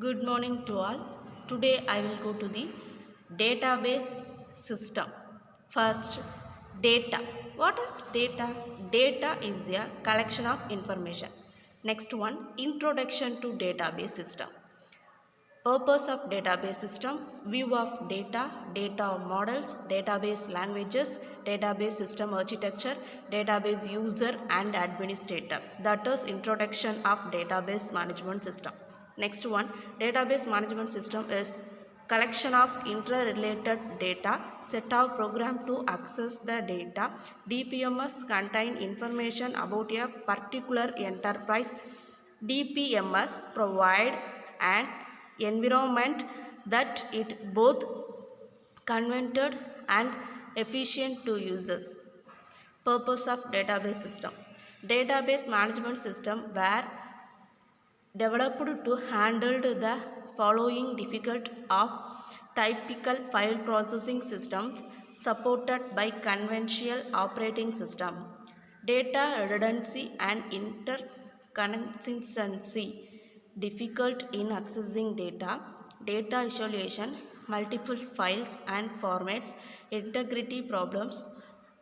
Good morning to all. Today I will go to the database system. First, data. What is data? Data is a collection of information. Next one, introduction to database system. Purpose of database system, view of data, data models, database languages, database system architecture, database user and administrator. That is introduction of database management system. Next one, database management system is collection of interrelated data, set of program to access the data. DPMS contain information about a particular enterprise. DPMS provide an environment that it both convenient and efficient to users. Purpose of database system. Database management system were developed to handle the following difficult of typical file processing systems supported by conventional operating system. Data redundancy and interconsistency, difficult in accessing data, data isolation, multiple files and formats, integrity problems,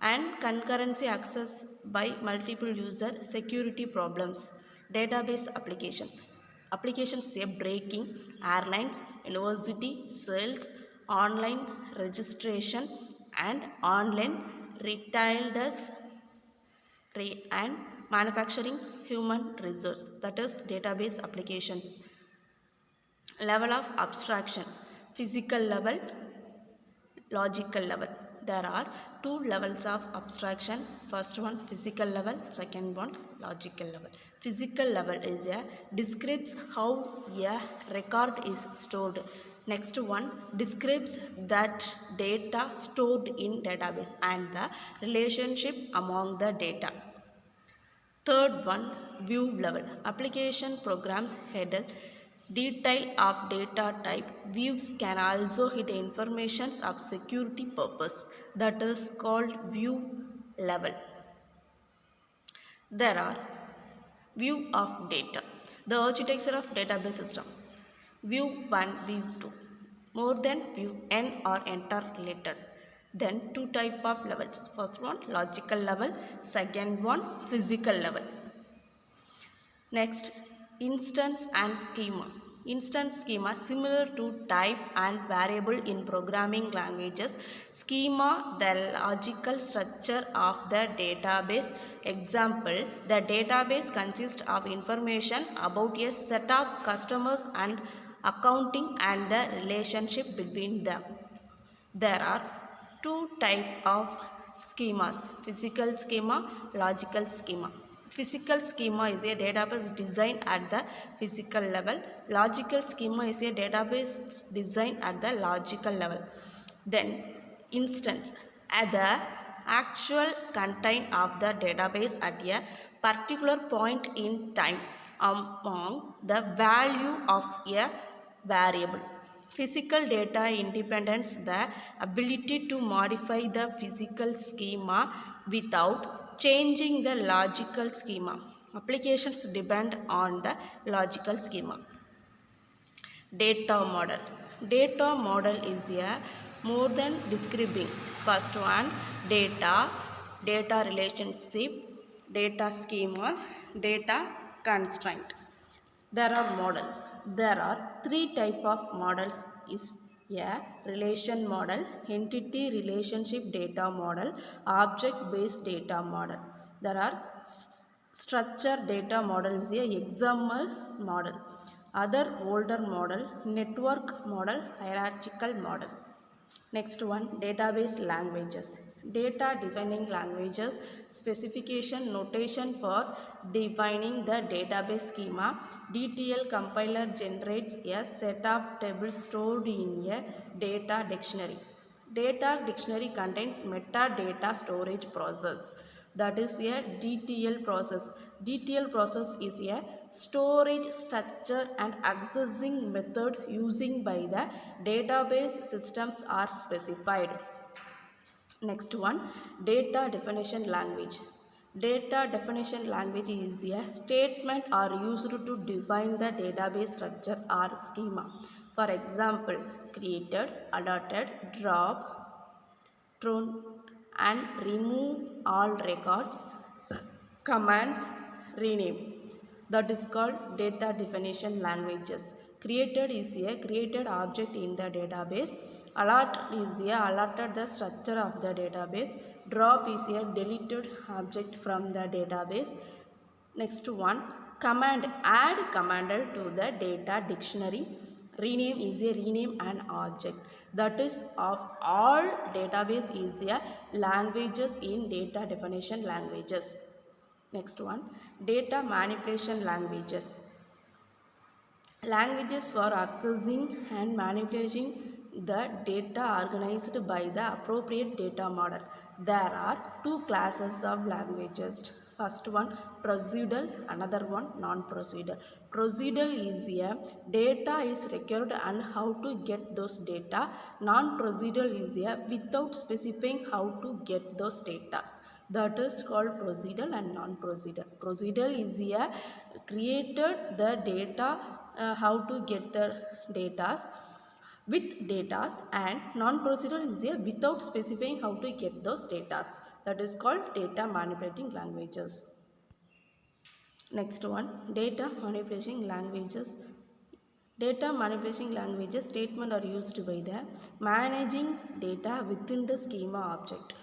and concurrency access by multiple user, security problems. Database applications. Applications say breaking, airlines, university, sales, online registration, and online retailers and manufacturing human resource. That is database applications. Level of abstraction, physical level, logical level. There are two levels of abstraction. First one physical level, second one logical level. Physical level is a describes how a record is stored. Next one describes that data stored in database and the relationship among the data. Third one, view level. Application programs header detail of data type. Views can also hit information of security purpose. That is called view level. There are view of data. The architecture of database system. View 1, view 2. More than view n or interrelated. Then two type of levels. First one logical level, second one physical level. Next, instance and schema. Instance schema similar to type and variable in programming languages. Schema, the logical structure of the database. Example, the database consists of information about a set of customers and accounting and the relationship between them. There are two types of schemas, physical schema, logical schema. Physical schema is a database design at the physical level. Logical schema is a database design at the logical level. Then instance, the actual content of the database at a particular point in time among the value of a variable. Physical data independence, the ability to modify the physical schema without changing the logical schema. Applications depend on the logical schema. Data model. Data model is a more than describing. First one, data, data relationship, data schemas, data constraint. There are models. There are three type of models is a relation model, entity relationship data model, object based data model. There are structured data model is a XML model. Other older model, network model, hierarchical model. Next one, database languages. Data defining languages, specification notation for defining the database schema. DTL compiler generates a set of tables stored in a data dictionary. Data dictionary contains metadata storage process. That is a DTL process. DTL process is a storage structure and accessing method using by the database systems are specified. Next one, data definition language. Data definition language is a statement are used to define the database structure or schema. For example, created, allotted, drop, thrown, and remove all records, commands, rename. That is called data definition languages. Created is a created object in the database. Allot is a allotted the structure of the database. Drop is a deleted object from the database. Next one, command, add commander to the data dictionary. Rename is a rename an object. That is of all database is a languages in data definition languages. Next one, data manipulation languages. Languages for accessing and manipulating the data organized by the appropriate data model. There are two classes of languages. First one, procedural, another one, non-procedural. Procedural is a data is required and how to get those data. Non-procedural is a without specifying how to get those data. That is called procedural and non-procedural. Procedural is a created the data how to get the data with data, and non-procedural is a without specifying how to get those data. That is called data manipulating languages. Next one, data manipulating languages. Data manipulating languages statements are used by the managing data within the schema object.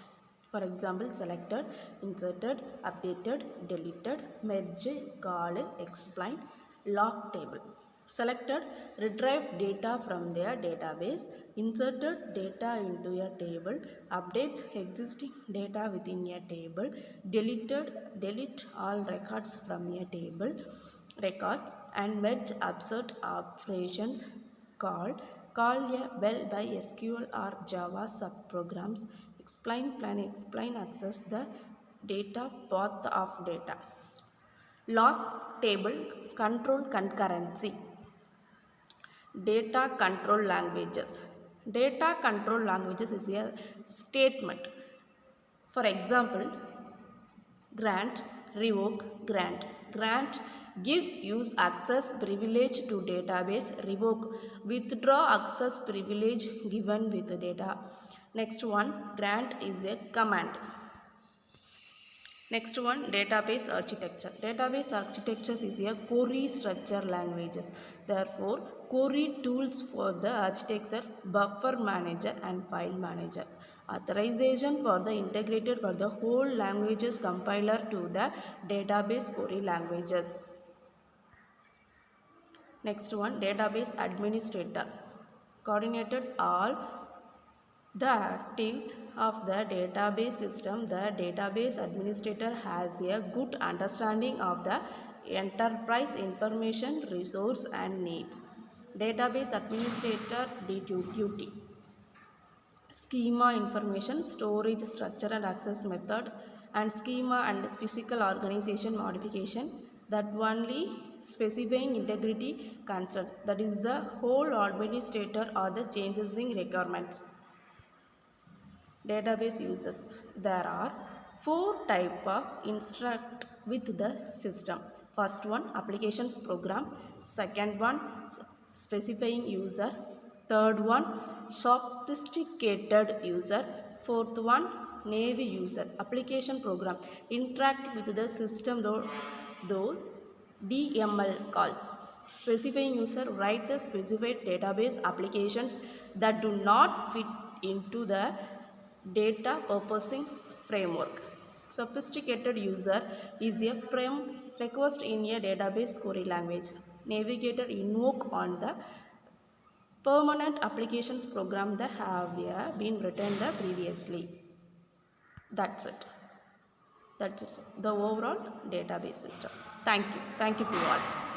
For example, selected, inserted, updated, deleted, merge, call, explain, log table. Selected, retrieve data from their database, inserted data into a table, updates existing data within a table, delete all records from a table, records, and merge absurd operations. Call a well by SQL or Java subprograms, explain, plan, explain, access the data path of data. Log table, control concurrency. Data control languages. Data control languages is a statement. For example, grant, revoke, grant. Grant gives use access privilege to database. Revoke, withdraw access privilege given with data. Next one, grant is a command. Next one, database architecture. Database architecture is a query structure languages. Therefore, query tools for the architecture, buffer manager and file manager. Authorization for the integrated for the whole languages compiler to the database query languages. Next one, database administrator. Coordinates all the activities of the database system. The database administrator has a good understanding of the enterprise information, resource and needs. Database administrator duty. Schema information, storage, structure and access method, and schema and physical organization modification. That only specifying integrity concern. That is the whole administrator or the changes in requirements. Database uses. There are 4 types of interact with the system. First one, applications program. Second one, specifying user. Third one, sophisticated user. Fourth one, naive user. Application program interact with the system though DML calls. Specifying user write the specified database applications that do not fit into the data purposing framework. Sophisticated user is a frame request in a database query language. Navigator invoke on the permanent applications program that have been written previously. That's it. That's it. The overall database system. Thank you. Thank you to all.